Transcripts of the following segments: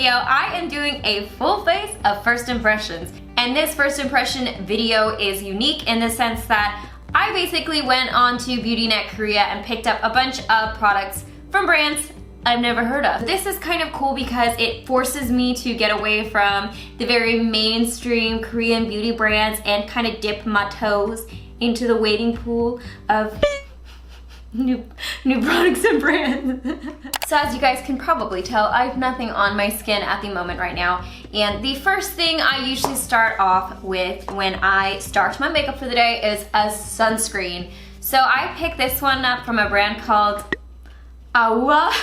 video, I am doing a full face of first impressions. And this first impression video is unique in the sense that I basically went on to BeautyNetKorea and picked up a bunch of products from brands I've never heard of. This is kind of cool because it forces me to get away from the very mainstream Korean beauty brands and kind of dip my toes into the wading pool of new products and brands. So as you guys can probably tell, I have nothing on my skin at the moment right now. And the first thing I usually start off with when I start my makeup for the day is a sunscreen. So I picked this one up from a brand called Awa.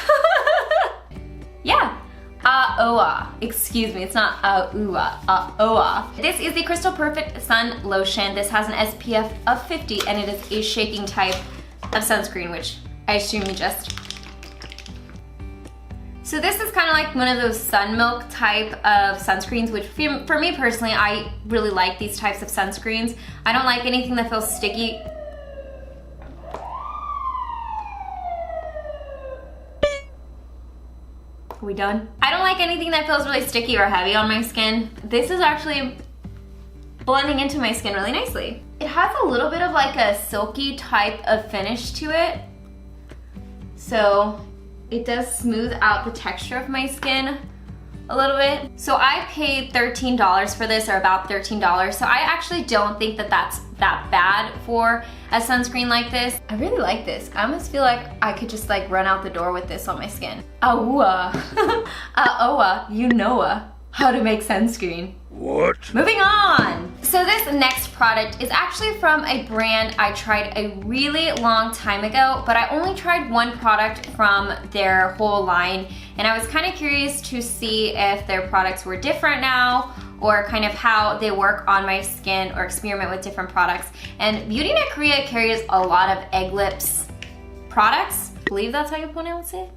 Yeah, Aoa. Excuse me, it's not Aoa, Aoa. This is the Crystal Perfect Sun Lotion. This has an SPF of 50 and it is a shaking type of sunscreen, which I assume you just... So this is kind of like one of those sun milk type of sunscreens, which for me personally, I really like these types of sunscreens. I don't like anything that feels sticky. Are we done? I don't like anything that feels really sticky or heavy on my skin. This is actually blending into my skin really nicely. It has a little bit of like a silky type of finish to it. So it does smooth out the texture of my skin a little bit. So I paid $13 for this, or about $13. So I actually don't think that that's that bad for a sunscreen like this. I really like this. I almost feel like I could just like run out the door with this on my skin. Aoa. Aoa, you know how to make sunscreen. What? Moving on. So this next product is actually from a brand I tried a really long time ago, but I only tried one product from their whole line, and I was kind of curious to see if their products were different now or kind of how they work on my skin or experiment with different products. And BeautyNetKorea carries a lot of egg lips products. I believe that's how you pronounce it?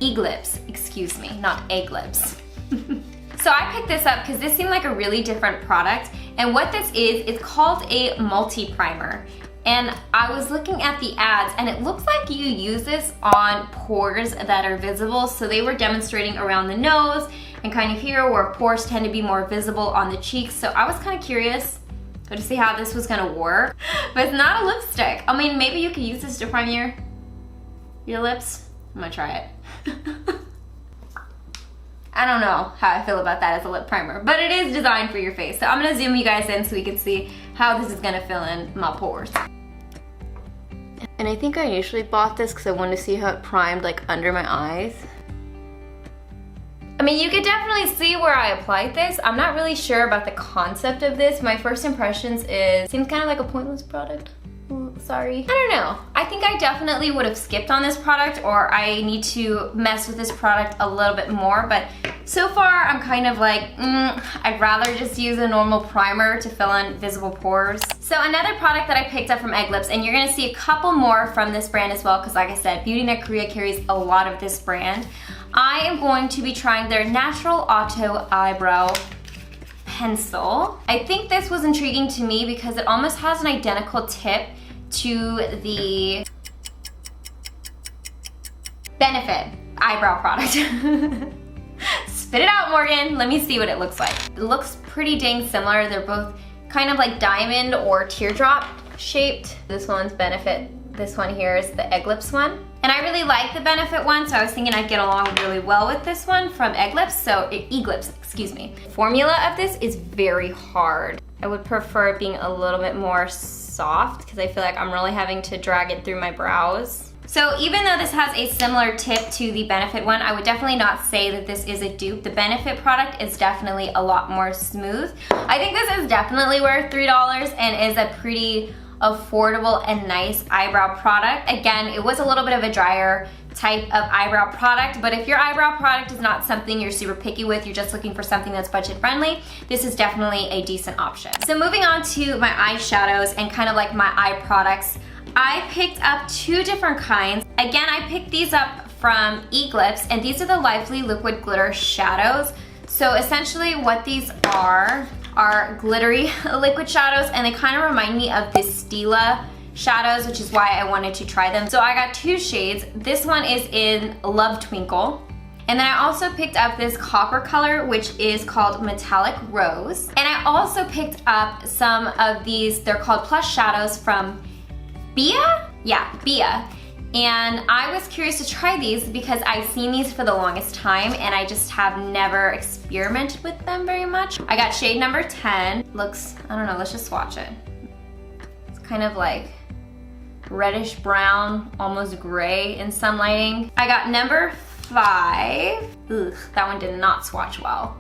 Egg lips, excuse me, not egg lips. So I picked this up because this seemed like a really different product, and what this is, it's called a multi-primer. And I was looking at the ads and it looks like you use this on pores that are visible. So they were demonstrating around the nose and kind of here where pores tend to be more visible on the cheeks. So I was kind of curious to see how this was gonna work, but it's not a lipstick. I mean, maybe you could use this to prime your lips. I'm gonna try it. I don't know how I feel about that as a lip primer, but it is designed for your face. So I'm gonna zoom you guys in so we can see how this is gonna fill in my pores. And I think I initially bought this because I wanted to see how it primed like under my eyes. I mean, you could definitely see where I applied this. I'm not really sure about the concept of this. My first impressions seems kind of like a pointless product. Sorry. I don't know. I think I definitely would have skipped on this product, or I need to mess with this product a little bit more, but so far I'm kind of like, I'd rather just use a normal primer to fill in visible pores. So another product that I picked up from Egg Lips, and you're gonna see a couple more from this brand as well, because like I said, BeautyNetKorea carries a lot of this brand. I am going to be trying their Natural Auto Eyebrow pencil. I think this was intriguing to me because it almost has an identical tip to the Benefit eyebrow product. Spit it out, Morgan. Let me see what it looks like. It looks pretty dang similar. They're both kind of like diamond or teardrop shaped. This one's Benefit. This one here is the Egg Lips one. And I really like the Benefit one, so I was thinking I'd get along really well with this one from Egg Lips, Egg Lips, excuse me. The formula of this is very hard. I would prefer it being a little bit more soft because I feel like I'm really having to drag it through my brows. So even though this has a similar tip to the Benefit one, I would definitely not say that this is a dupe. The Benefit product is definitely a lot more smooth. I think this is definitely worth $3 and is a pretty affordable and nice eyebrow product. Again, it was a little bit of a drier type of eyebrow product, but if your eyebrow product is not something you're super picky with, you're just looking for something that's budget friendly, this is definitely a decent option. So moving on to my eyeshadows and kind of like my eye products, I picked up two different kinds. Again, I picked these up from Egg Lips, and these are the Lively Liquid Glitter Shadows. So essentially what these are glittery liquid shadows, and they kind of remind me of the Stila shadows, which is why I wanted to try them. So I got two shades. This one is in Love Twinkle, And then I also picked up this copper color, which is called Metallic Rose. And I also picked up some of these, they're called Plush Shadows from Bea? Yeah, Bea. And I was curious to try these because I've seen these for the longest time and I just have never experimented with them very much. I got shade number 10. Looks, I don't know, let's just swatch it. It's kind of like reddish brown, almost gray in some lighting. I got number 5. Ugh, that one did not swatch well.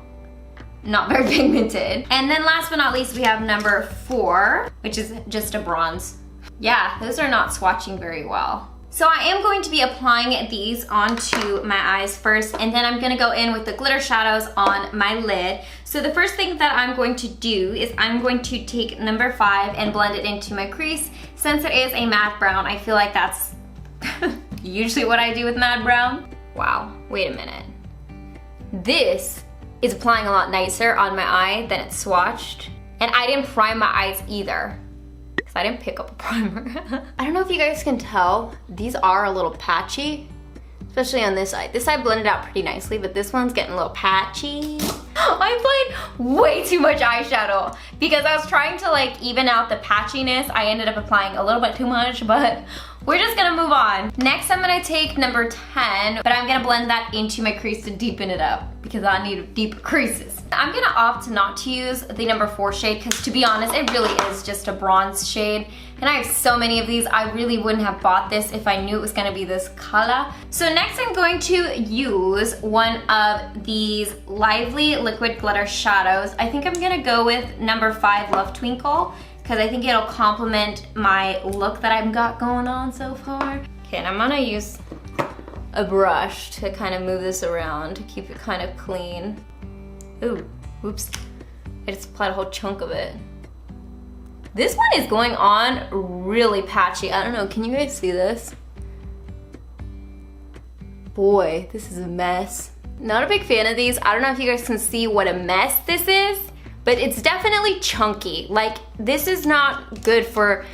Not very pigmented. And then last but not least, we have number 4, which is just a bronze. Yeah, those are not swatching very well. So I am going to be applying these onto my eyes first, and then I'm gonna go in with the glitter shadows on my lid. So the first thing that I'm going to do is I'm going to take number 5 and blend it into my crease. Since it is a matte brown, I feel like that's usually what I do with matte brown. Wow, wait a minute. This is applying a lot nicer on my eye than it's swatched. And I didn't prime my eyes either. I didn't pick up a primer. I don't know if you guys can tell, these are a little patchy, especially on this side. This side blended out pretty nicely, but this one's getting a little patchy. I applied way too much eyeshadow because I was trying to like even out the patchiness. I ended up applying a little bit too much, but we're just gonna move on. Next, I'm gonna take number 10, but I'm gonna blend that into my crease to deepen it up because I need deeper creases. I'm gonna opt not to use the number 4 shade because to be honest, it really is just a bronze shade. And I have so many of these, I really wouldn't have bought this if I knew it was gonna be this color. So next I'm going to use one of these Lively Liquid Glitter Shadows. I think I'm gonna go with number 5 Love Twinkle because I think it'll complement my look that I've got going on so far. Okay, and I'm gonna use a brush to kind of move this around to keep it kind of clean. Ooh, oops. I just applied a whole chunk of it. This one is going on really patchy. I don't know, can you guys see this? Boy, this is a mess. Not a big fan of these. I don't know if you guys can see what a mess this is, but it's definitely chunky. Like, this is not good for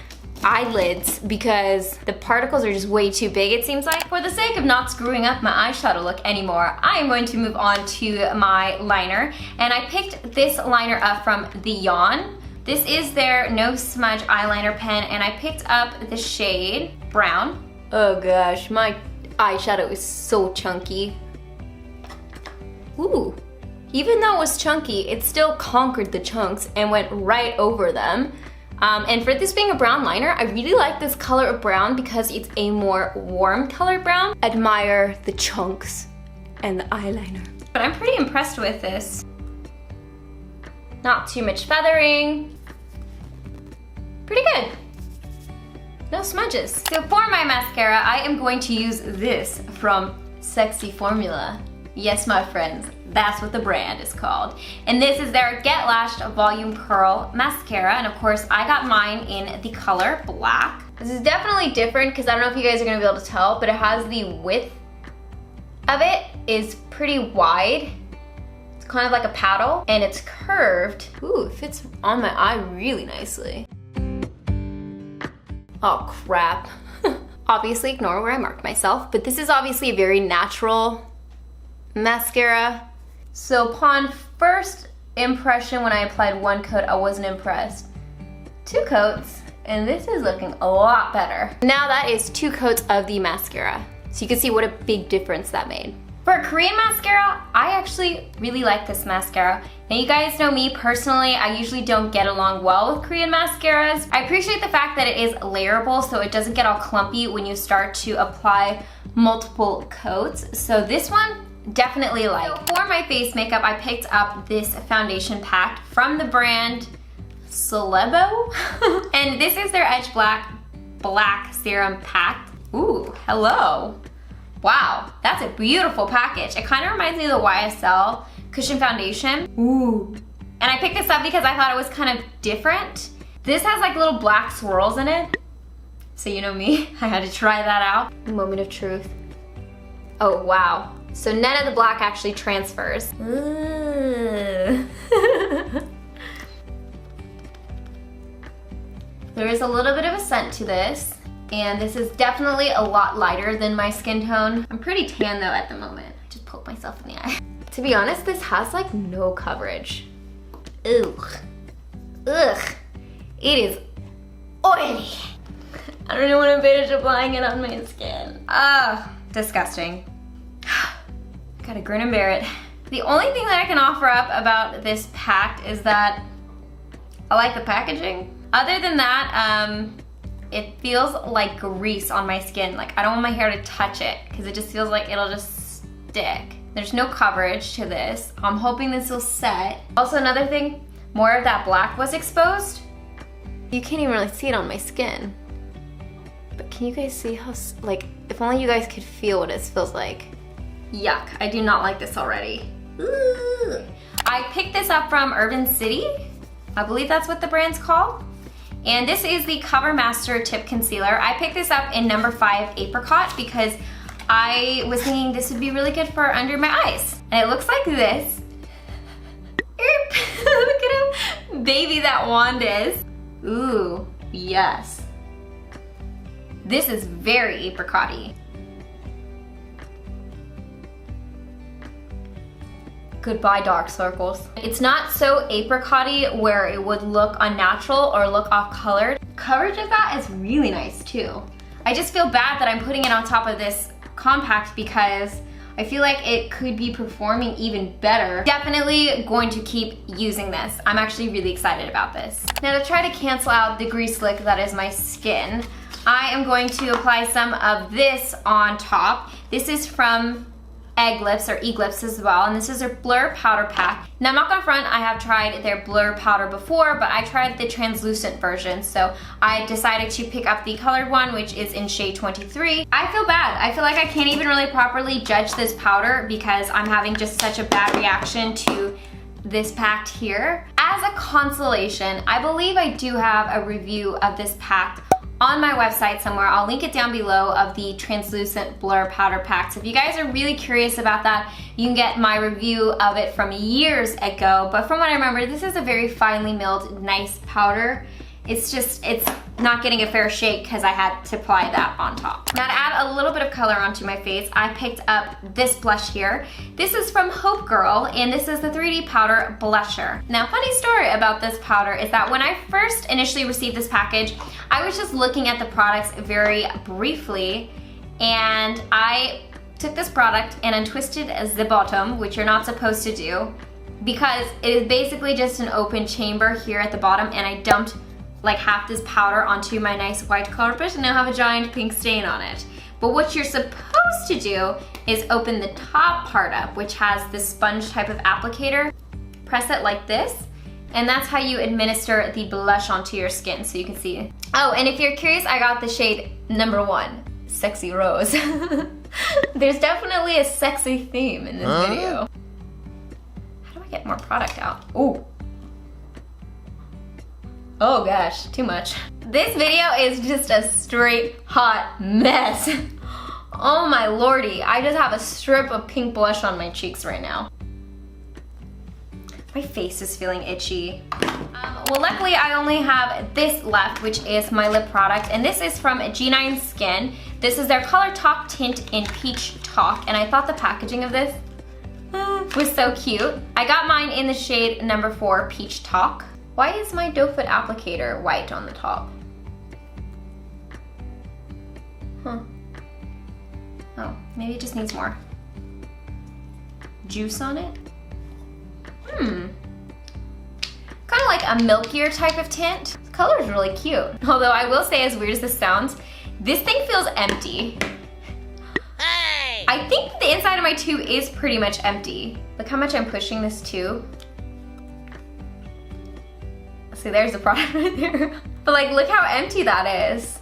eyelids because the particles are just way too big, it seems like. For the sake of not screwing up my eyeshadow look anymore, I am going to move on to my liner. And I picked this liner up from the Yawn. This is their No Smudge eyeliner pen, and I picked up the shade Brown. Oh gosh, my eyeshadow is so chunky. Ooh, even though it was chunky, it still conquered the chunks and went right over them. And for this being a brown liner, I really like this color of brown because it's a more warm color brown. Admire the chunks and the eyeliner. But I'm pretty impressed with this. Not too much feathering. Pretty good. No smudges. So for my mascara, I am going to use this from Sexy Formula. Yes, my friends, that's what the brand is called. And this is their Get Lashed Volume Curl Mascara. And of course, I got mine in the color black. This is definitely different because I don't know if you guys are gonna be able to tell, but it has the width of it is pretty wide. It's kind of like a paddle and it's curved. Ooh, it fits on my eye really nicely. Oh crap. Obviously ignore where I marked myself, but this is obviously a very natural mascara. So upon first impression when I applied 1 coat, I wasn't impressed. 2 coats, and this is looking a lot better. Now that is 2 coats of the mascara. So you can see what a big difference that made. For Korean mascara, I actually really like this mascara. Now you guys know me personally, I usually don't get along well with Korean mascaras. I appreciate the fact that it is layerable so it doesn't get all clumpy when you start to apply multiple coats. So this one, definitely like. So for my face makeup, I picked up this foundation pact from the brand Celebo. And this is their Edge Black Serum Pact. Ooh, hello. Wow, that's a beautiful package. It kind of reminds me of the YSL Cushion Foundation. Ooh. And I picked this up because I thought it was kind of different. This has like little black swirls in it. So you know me, I had to try that out. Moment of truth. Oh, wow. So none of the black actually transfers. There is a little bit of a scent to this, and this is definitely a lot lighter than my skin tone. I'm pretty tan though at the moment. Just poke myself in the eye. To be honest, this has like no coverage. Ugh. Ugh. It is oily. I don't even want to finish applying it on my skin. Ah, disgusting. Gotta grin and bear it. The only thing that I can offer up about this pact is that I like the packaging. Other than that, it feels like grease on my skin. Like I don't want my hair to touch it because it just feels like it'll just stick. There's no coverage to this. I'm hoping this will set. Also another thing, more of that black was exposed. You can't even really see it on my skin. But can you guys see how, like, if only you guys could feel what it feels like. Yuck, I do not like this already. Ooh. I picked this up from Urban City. I believe that's what the brand's called. And this is the Cover Master Tip Concealer. I picked this up in number 5 Apricot because I was thinking this would be really good for under my eyes. And it looks like this. Look at how baby that wand is. Ooh, yes. This is very apricot-y. Goodbye dark circles. It's not so apricot-y where it would look unnatural or look off-colored. Coverage of that is really nice too. I just feel bad that I'm putting it on top of this compact because I feel like it could be performing even better. Definitely going to keep using this. I'm actually really excited about this. Now to try to cancel out the grease lick that is my skin, I am going to apply some of this on top. This is from Egg Lips or Lips as well, and this is their Blur Powder Pack. Now I'm not gonna front, I have tried their Blur Powder before, but I tried the translucent version, so I decided to pick up the colored one, which is in shade 23. I feel bad. I feel like I can't even really properly judge this powder because I'm having just such a bad reaction to this pact here. As a consolation, I believe I do have a review of this pact on my website somewhere. I'll link it down below of the translucent blur powder pack. So if you guys are really curious about that, you can get my review of it from years ago. But from what I remember, this is a very finely milled, nice powder. It's not getting a fair shake because I had to apply that on top. Now to add a little bit of color onto my face, I picked up this blush here. This is from Hope Girl, and this is the 3D Powder Blusher. Now, funny story about this powder is that when I first initially received this package, I was just looking at the products very briefly, and I took this product and untwisted the bottom, which you're not supposed to do, because it is basically just an open chamber here at the bottom, and I dumped like half this powder onto my nice white carpet and now have a giant pink stain on it. But what you're supposed to do is open the top part up, which has this sponge type of applicator. Press it like this, and that's how you administer the blush onto your skin, so you can see. Oh, and if you're curious, I got the shade number 1, Sexy Rose. There's definitely a sexy theme in this video. How do I get more product out? Ooh. Oh gosh, too much. This video is just a straight hot mess. Oh my lordy, I just have a strip of pink blush on my cheeks right now. My face is feeling itchy. Well, luckily I only have this left, which is my lip product, and this is from G9 Skin. This is their Color Talk Tint in Peach Talk, and I thought the packaging of this was so cute. I got mine in the shade number 4, Peach Talk. Why is my doe foot applicator white on the top? Huh. Oh, maybe it just needs more juice on it? Kind of like a milkier type of tint. The color is really cute. Although I will say, as weird as this sounds, this thing feels empty. Hey! I think the inside of my tube is pretty much empty. Look how much I'm pushing this tube. See, there's the product right there. But like, look how empty that is.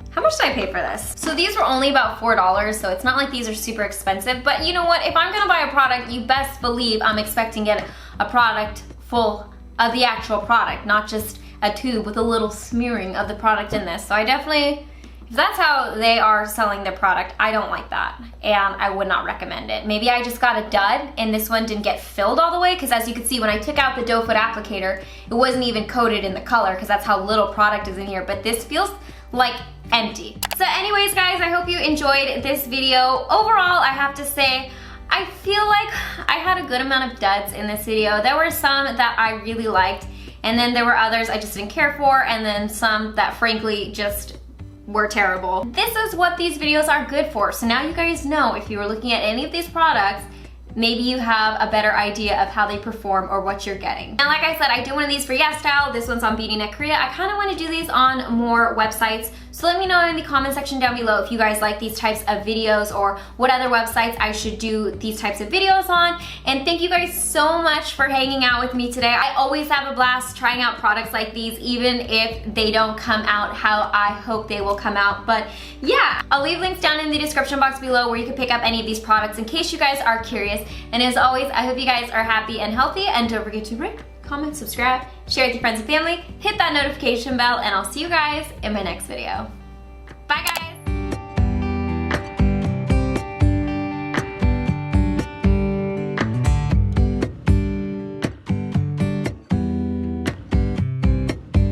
How much did I pay for this? So these were only about $4, so it's not like these are super expensive, but you know what? If I'm gonna buy a product, you best believe I'm expecting to get a product full of the actual product, not just a tube with a little smearing of the product in this. So I definitely, if that's how they are selling their product, I don't like that, and I would not recommend it. Maybe I just got a dud and this one didn't get filled all the way, because as you can see, when I took out the doe foot applicator, it wasn't even coated in the color, because that's how little product is in here, but this feels like empty. So anyways guys, I hope you enjoyed this video. Overall, I have to say, I feel like I had a good amount of duds in this video. There were some that I really liked, and then there were others I just didn't care for, and then some that frankly just were terrible. This is what these videos are good for. So now you guys know if you were looking at any of these products, maybe you have a better idea of how they perform or what you're getting. And like I said, I do one of these for Yesstyle. This one's on BeautyNetKorea. I kind of want to do these on more websites. So let me know in the comment section down below if you guys like these types of videos or what other websites I should do these types of videos on. And thank you guys so much for hanging out with me today. I always have a blast trying out products like these, even if they don't come out how I hope they will come out. But yeah, I'll leave links down in the description box below where you can pick up any of these products in case you guys are curious. And as always, I hope you guys are happy and healthy, and don't forget to rate, comment, subscribe, share with your friends and family, hit that notification bell, and I'll see you guys in my next video. Bye guys!